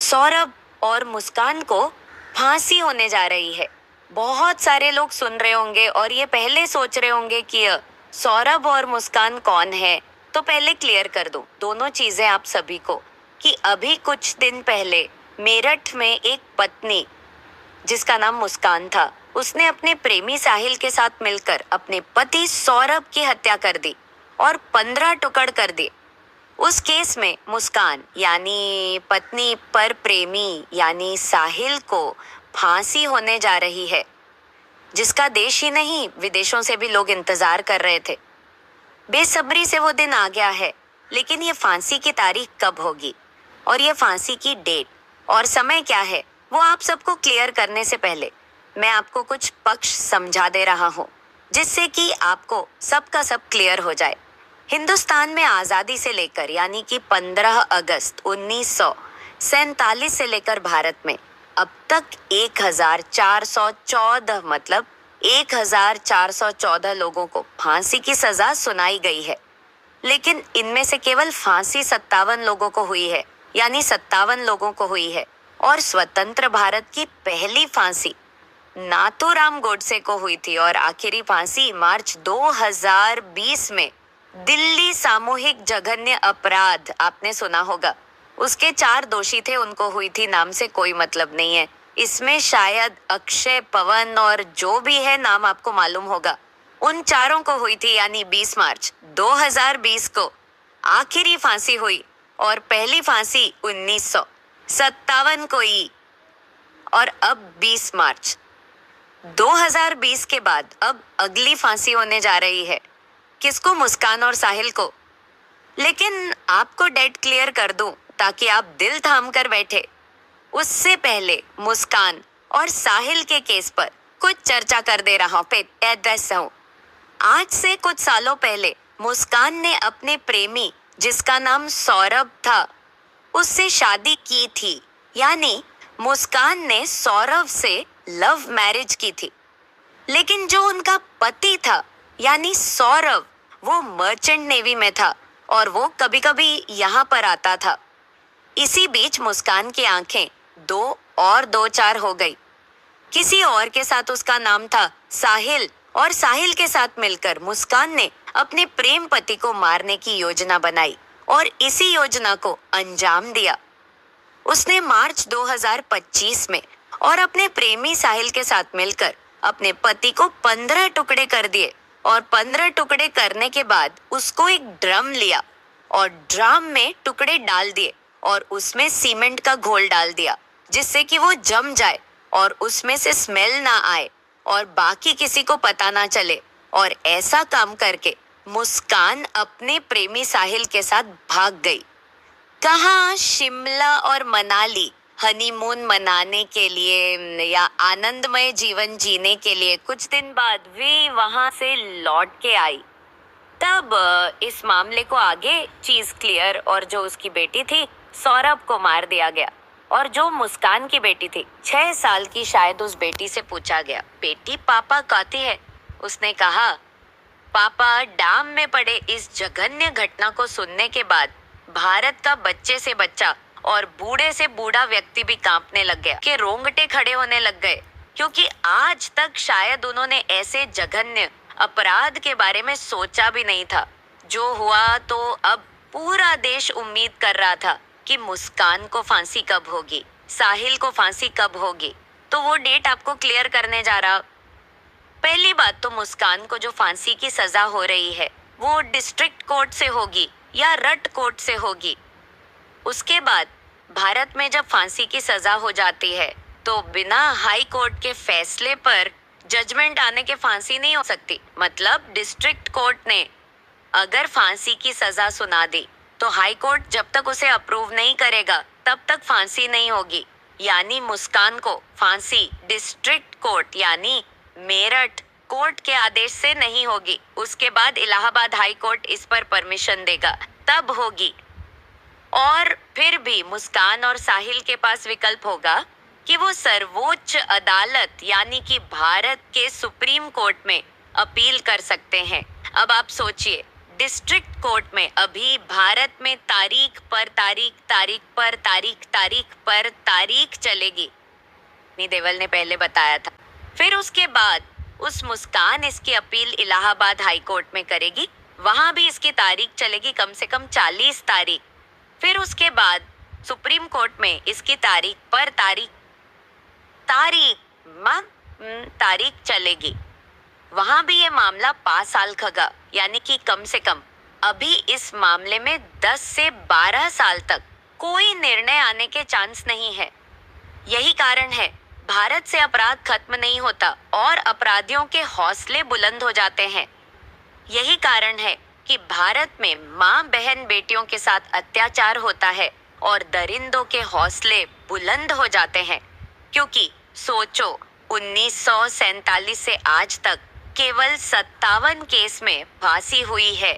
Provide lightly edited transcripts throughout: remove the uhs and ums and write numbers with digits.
सौरभ और मुस्कान को फांसी होने जा रही है। बहुत सारे लोग सुन रहे होंगे और ये पहले सोच रहे होंगे कि सौरभ और मुस्कान कौन है। तो पहले क्लियर कर दूं दोनों चीजें आप सभी को कि अभी कुछ दिन पहले मेरठ में एक पत्नी जिसका नाम मुस्कान था, उसने अपने प्रेमी साहिल के साथ मिलकर अपने पति सौरभ की हत्या कर दी और 15 टुकड़ कर दिए। उस केस में मुस्कान यानी पत्नी पर प्रेमी यानी साहिल को फांसी होने जा रही है, जिसका देश ही नहीं विदेशों से भी लोग इंतजार कर रहे थे। बेसब्री से वो दिन आ गया है, लेकिन ये फांसी की तारीख कब होगी और ये फांसी की डेट और समय क्या है, वो आप सबको क्लियर करने से पहले मैं आपको कुछ पक्ष समझा दे रहा हूँ, जिससे कि आपको सबका सब क्लियर हो जाए। हिंदुस्तान में आज़ादी से लेकर यानी कि 15 अगस्त 1947 से लेकर भारत में अब तक 1414 मतलब 1414 लोगों को फांसी की सजा सुनाई गई है। लेकिन इनमें से केवल फांसी 57 लोगों को हुई है, यानी 57 लोगों को हुई है। और स्वतंत्र भारत की पहली फांसी नाथूराम गोडसे को हुई थी और आखिरी फांसी मार्च 2020 में दिल्ली सामूहिक जघन्य अपराध, आपने सुना होगा, उसके 4 दोषी थे, उनको हुई थी। नाम से कोई मतलब नहीं है, इसमें शायद अक्षय, पवन और जो भी है नाम आपको मालूम होगा, उन चारों को हुई थी। यानी 20 मार्च 2020 को आखिरी फांसी हुई और पहली फांसी 1957 को ही। और अब 20 मार्च 2020 के बाद अब अगली फांसी होने जा रही है। किसको? मुस्कान और साहिल को। लेकिन आपको डेट क्लियर कर दूं ताकि आप दिल थाम कर बैठे, उससे पहले मुस्कान और साहिल के केस पर कुछ चर्चा कर दे रहा हूँ। आज से कुछ सालों पहले मुस्कान ने अपने प्रेमी जिसका नाम सौरभ था, उससे शादी की थी। यानी मुस्कान ने सौरभ से लव मैरिज की थी। लेकिन जो उनका पति था यानी सौरभ, वो मर्चेंट नेवी में था और वो कभी कभी यहाँ पर आता था। इसी बीच मुस्कान की आंखें 2 हो गई। किसी और के साथ उसका नाम था साहिल और साहिल के साथ मिलकर मुस्कान ने अपने प्रेम पति को मारने की योजना बनाई और इसी योजना को अंजाम दिया। उसने मार्च 2025 में और अपने प्रेमी साहिल के साथ मिलकर अपने पति को 15 टुकड़े कर दिए और 15 टुकड़े करने के बाद उसको एक ड्रम लिया और ड्रम में टुकड़े डाल दिए और उसमें सीमेंट का घोल डाल दिया, जिससे कि वो जम जाए और उसमें से स्मेल ना आए और बाकी किसी को पता ना चले। और ऐसा काम करके मुस्कान अपने प्रेमी साहिल के साथ भाग गई। कहाँ? शिमला और मनाली हनीमून मनाने के लिए या आनंदमय जीवन जीने के लिए। कुछ दिन बाद वे वहां से लौट के आई। तब इस मामले को आगे चीज क्लियर और जो उसकी बेटी थी सौरभ को मार दिया गया और जो मुस्कान की बेटी थी 6 साल की, शायद उस बेटी से पूछा गया, बेटी पापा कहती है? उसने कहा, पापा डैम में पड़े इस जघन्य घटना को सुनने के बाद भारत का बच्चे से बच्चा और बूढ़े से बूढ़ा व्यक्ति भी कांपने लग गया, कि रोंगटे खड़े होने लग गए, क्योंकि आज तक शायद उन्होंने ऐसे जघन्य अपराध के बारे में सोचा भी नहीं था। जो हुआ तो अब पूरा देश उम्मीद कर रहा था कि मुस्कान को फांसी कब होगी, साहिल को फांसी कब होगी। तो वो डेट आपको क्लियर करने जा रहा। पहली बात तो मुस्कान को जो फांसी की सजा हो रही है वो डिस्ट्रिक्ट कोर्ट से होगी या रट कोर्ट से होगी। उसके बाद भारत में जब फांसी की सजा हो जाती है तो बिना हाई कोर्ट के फैसले पर जजमेंट आने के फांसी नहीं हो सकती। मतलब डिस्ट्रिक्ट कोर्ट ने अगर फांसी की सजा सुना दी तो हाई कोर्ट जब तक उसे अप्रूव नहीं करेगा तब तक फांसी नहीं होगी। यानी मुस्कान को फांसी डिस्ट्रिक्ट कोर्ट यानी मेरठ कोर्ट के आदेश से नहीं होगी। उसके बाद इलाहाबाद हाई कोर्ट इस पर परमिशन देगा, तब होगी। और फिर भी मुस्कान और साहिल के पास विकल्प होगा कि वो सर्वोच्च अदालत यानी कि भारत के सुप्रीम कोर्ट में अपील कर सकते हैं। अब आप सोचिए, डिस्ट्रिक्ट कोर्ट में अभी भारत में तारीख पर तारीख तारीख पर तारीख तारीख पर तारीख चलेगी, देवल ने पहले बताया था। फिर उसके बाद उस मुस्कान इसकी अपील इलाहाबाद हाई कोर्ट में करेगी, वहां भी इसकी तारीख चलेगी कम से कम 40 तारीख। फिर उसके बाद सुप्रीम कोर्ट में इसकी तारीख पर तारीख तारीख चलेगी, वहां भी ये मामला 5 साल खगा, यानी कि कम से कम अभी इस मामले में 10 से 12 साल तक कोई निर्णय आने के चांस नहीं है। यही कारण है भारत से अपराध खत्म नहीं होता और अपराधियों के हौसले बुलंद हो जाते हैं। यही कारण है कि भारत में माँ बहन बेटियों के साथ अत्याचार होता है और दरिंदों के हौसले बुलंद हो जाते हैं, क्योंकि सोचो 1947 से आज तक केवल 57 केस में फांसी हुई है,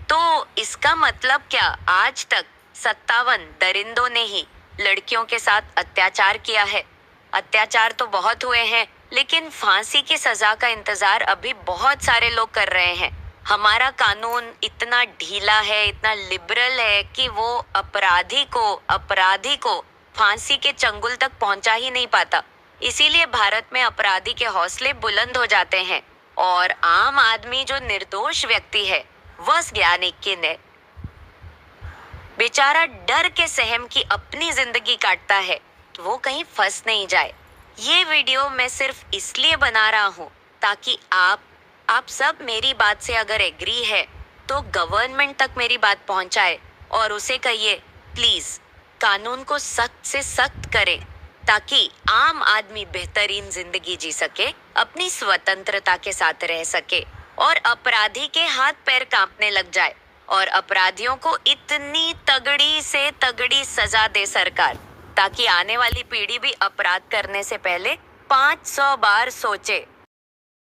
तो इसका मतलब क्या आज तक 57 दरिंदों ने ही लड़कियों के साथ अत्याचार किया है। अत्याचार तो बहुत हुए हैं, लेकिन फांसी की सजा का इंतजार अभी बहुत सारे लोग कर रहे हैं। हमारा कानून इतना ढीला है, इतना लिबरल है कि वो अपराधी को फांसी के चंगुल तक पहुंचा ही नहीं पाता। इसीलिए भारत में अपराधी के हौसले बुलंद हो जाते हैं और आम आदमी जो निर्दोष व्यक्ति है वह ज्ञानी ने बेचारा डर के सहम की अपनी जिंदगी काटता है कि वो कहीं फंस नहीं जाए। ये वीडियो मैं सिर्फ इसलिए बना रहा हूँ ताकि आप सब मेरी बात से अगर एग्री है तो गवर्नमेंट तक मेरी बात पहुंचाए और उसे कहिए प्लीज कानून को सख्त से सख्त करे, ताकि आम आदमी बेहतरीन जिंदगी जी सके, अपनी स्वतंत्रता के साथ रह सके और अपराधी के हाथ पैर कांपने लग जाए और अपराधियों को इतनी तगड़ी से तगड़ी सजा दे सरकार, ताकि आने वाली पीढ़ी भी अपराध करने से पहले 500 बार सोचे।